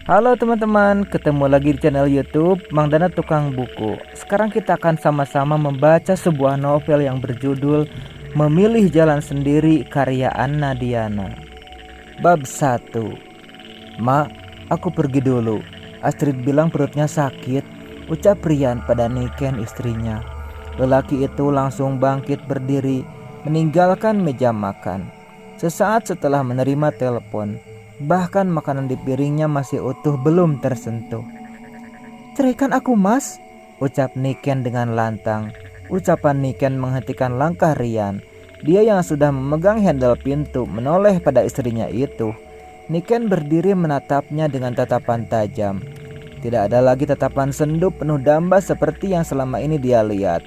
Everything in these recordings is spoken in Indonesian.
Halo teman-teman, ketemu lagi di channel YouTube Mang Dana Tukang Buku. Sekarang kita akan sama-sama membaca sebuah novel yang berjudul Memilih Jalan Sendiri karya Anna Diana. Bab 1. "Ma, aku pergi dulu." Astrid bilang perutnya sakit, ucap Rian pada Niken istrinya. Lelaki itu langsung bangkit berdiri, meninggalkan meja makan. Sesaat setelah menerima telepon, bahkan makanan di piringnya masih utuh belum tersentuh. "Ceraikan aku, Mas," ucap Niken dengan lantang. Ucapan Niken menghentikan langkah Rian. Dia yang sudah memegang handle pintu menoleh pada istrinya itu. Niken berdiri menatapnya dengan tatapan tajam. Tidak ada lagi tatapan sendu penuh damba seperti yang selama ini dia lihat.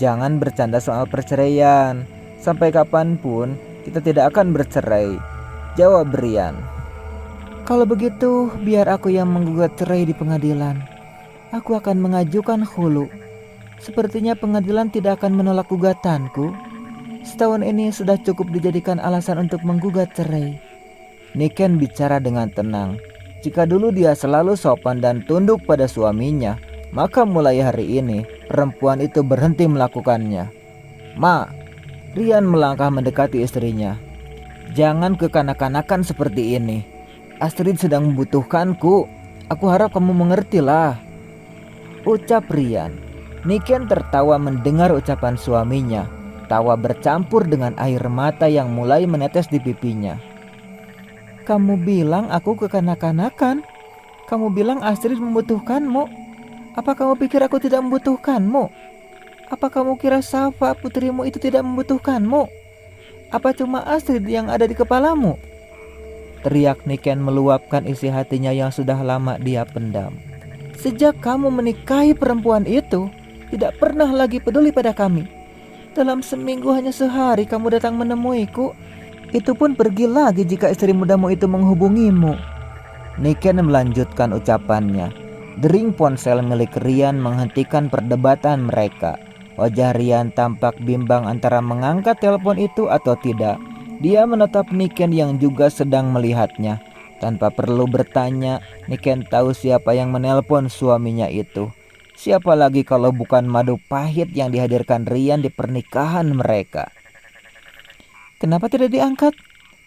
"Jangan bercanda soal perceraian. Sampai kapanpun kita tidak akan bercerai," jawab Rian. "Kalau begitu, biar aku yang menggugat cerai di pengadilan. Aku akan mengajukan hulu. Sepertinya pengadilan tidak akan menolak gugatanku. Setahun ini sudah cukup dijadikan alasan untuk menggugat cerai." Niken bicara dengan tenang. Jika dulu dia selalu sopan dan tunduk pada suaminya, maka mulai hari ini perempuan itu berhenti melakukannya. "Ma," Rian melangkah mendekati istrinya. "Jangan kekanak-kanakan seperti ini. Astrid sedang membutuhkanku. Aku harap kamu mengertilah," ucap Rian. Niken tertawa mendengar ucapan suaminya. Tawa bercampur dengan air mata yang mulai menetes di pipinya. "Kamu bilang aku kekanak-kanakan? Kamu bilang Astrid membutuhkanmu? Apa kamu pikir aku tidak membutuhkanmu? Apa kamu kira Safa putrimu itu tidak membutuhkanmu? Apa cuma Astrid yang ada di kepalamu?" teriak Niken meluapkan isi hatinya yang sudah lama dia pendam. "Sejak kamu menikahi perempuan itu, tidak pernah lagi peduli pada kami. Dalam seminggu hanya sehari kamu datang menemuiku. Itu pun pergi lagi jika istri mudamu itu menghubungimu." Niken melanjutkan ucapannya. Dering ponsel milik Rian menghentikan perdebatan mereka. Wajah Rian tampak bimbang antara mengangkat telepon itu atau tidak. Dia menatap Niken yang juga sedang melihatnya. Tanpa perlu bertanya, Niken tahu siapa yang menelpon suaminya itu. Siapa lagi kalau bukan madu pahit yang dihadirkan Rian di pernikahan mereka. "Kenapa tidak diangkat?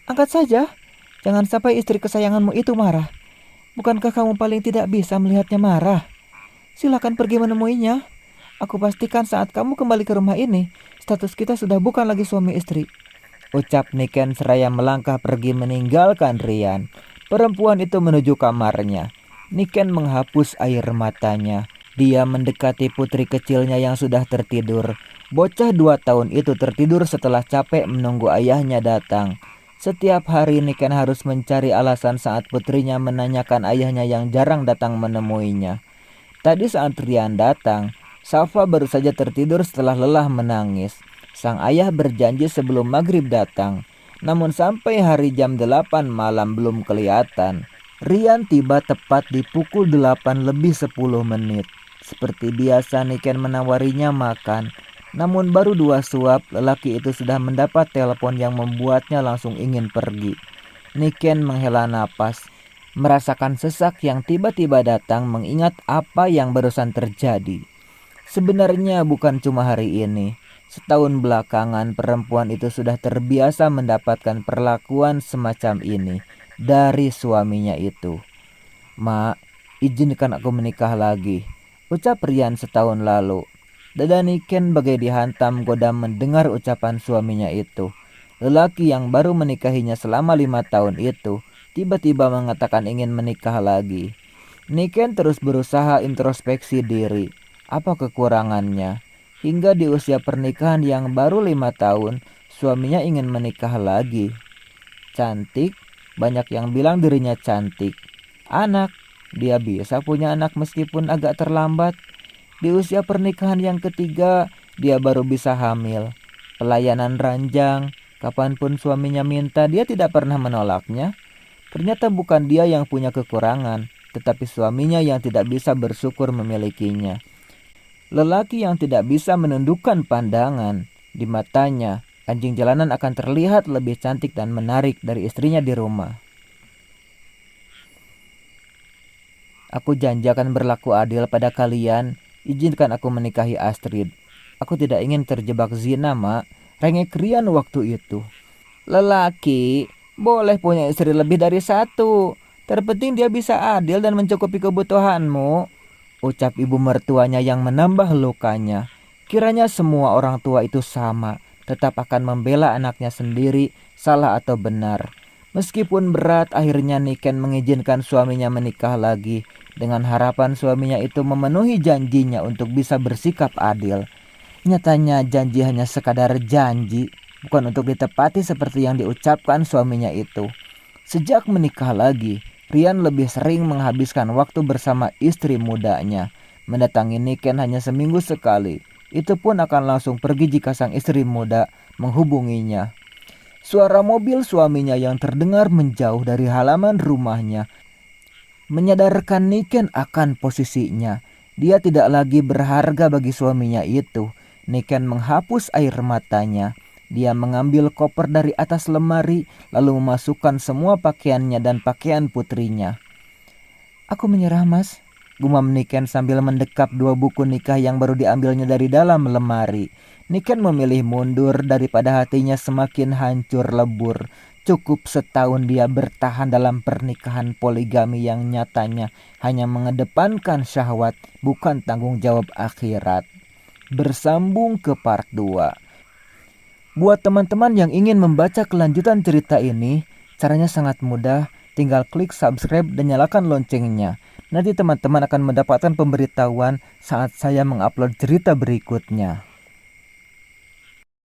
Angkat saja. Jangan sampai istri kesayanganmu itu marah. Bukankah kamu paling tidak bisa melihatnya marah? Silakan pergi menemuinya. Aku pastikan saat kamu kembali ke rumah ini, status kita sudah bukan lagi suami istri," ucap Niken seraya melangkah pergi meninggalkan Rian. Perempuan itu menuju kamarnya. Niken menghapus air matanya. Dia mendekati putri kecilnya yang sudah tertidur. Bocah 2 tahun itu tertidur setelah capek menunggu ayahnya datang. Setiap hari Niken harus mencari alasan saat putrinya menanyakan ayahnya yang jarang datang menemuinya. Tadi saat Rian datang, Safa baru saja tertidur setelah lelah menangis. Sang ayah berjanji sebelum maghrib datang. Namun sampai hari jam 8 malam belum kelihatan. Rian tiba tepat di pukul 8 lebih 10 menit. Seperti biasa Niken menawarinya makan. Namun baru 2 suap, lelaki itu sudah mendapat telepon yang membuatnya langsung ingin pergi. Niken menghela napas. Merasakan sesak yang tiba-tiba datang mengingat apa yang barusan terjadi. Sebenarnya bukan cuma hari ini. Setahun belakangan perempuan itu sudah terbiasa mendapatkan perlakuan semacam ini dari suaminya itu. "Ma, izinkan aku menikah lagi," ucap Rian setahun lalu. Dada Niken bagai dihantam godam mendengar ucapan suaminya itu. Lelaki yang baru menikahinya selama 5 tahun itu tiba-tiba mengatakan ingin menikah lagi. Niken terus berusaha introspeksi diri. Apa kekurangannya? Hingga di usia pernikahan yang baru 5 tahun, suaminya ingin menikah lagi. Cantik, banyak yang bilang dirinya cantik. Anak, dia bisa punya anak meskipun agak terlambat. Di usia pernikahan yang ketiga, dia baru bisa hamil. Pelayanan ranjang, kapanpun suaminya minta dia tidak pernah menolaknya. Ternyata bukan dia yang punya kekurangan, tetapi suaminya yang tidak bisa bersyukur memilikinya. Lelaki yang tidak bisa menundukkan pandangan. Di matanya, anjing jalanan akan terlihat lebih cantik dan menarik dari istrinya di rumah. Aku janji akan berlaku adil pada kalian. Izinkan aku menikahi Astrid. Aku tidak ingin terjebak zina, Mak. Rengek Rian waktu itu. Lelaki boleh punya istri lebih dari satu. Terpenting dia bisa adil dan mencukupi kebutuhanmu, ucap ibu mertuanya yang menambah lukanya. Kiranya semua orang tua itu sama, tetap akan membela anaknya sendiri, salah atau benar. Meskipun berat, akhirnya Niken mengizinkan suaminya menikah lagi, dengan harapan suaminya itu memenuhi janjinya untuk bisa bersikap adil. Nyatanya janji hanya sekadar janji, bukan untuk ditepati seperti yang diucapkan suaminya itu. Sejak menikah lagi, Rian lebih sering menghabiskan waktu bersama istri mudanya. Mendatangi Niken hanya seminggu sekali. Itu pun akan langsung pergi jika sang istri muda menghubunginya. Suara mobil suaminya yang terdengar menjauh dari halaman rumahnya menyadarkan Niken akan posisinya. Dia tidak lagi berharga bagi suaminya itu. Niken menghapus air matanya. Dia mengambil koper dari atas lemari lalu memasukkan semua pakaiannya dan pakaian putrinya. Aku menyerah, Mas, gumam Niken sambil mendekap 2 buku nikah yang baru diambilnya dari dalam lemari. Niken memilih mundur daripada hatinya semakin hancur lebur. Cukup setahun dia bertahan dalam pernikahan poligami yang nyatanya hanya mengedepankan syahwat, bukan tanggung jawab akhirat. Bersambung ke part 2. Buat teman-teman yang ingin membaca kelanjutan cerita ini, caranya sangat mudah, tinggal klik subscribe dan nyalakan loncengnya. Nanti teman-teman akan mendapatkan pemberitahuan saat saya mengupload cerita berikutnya.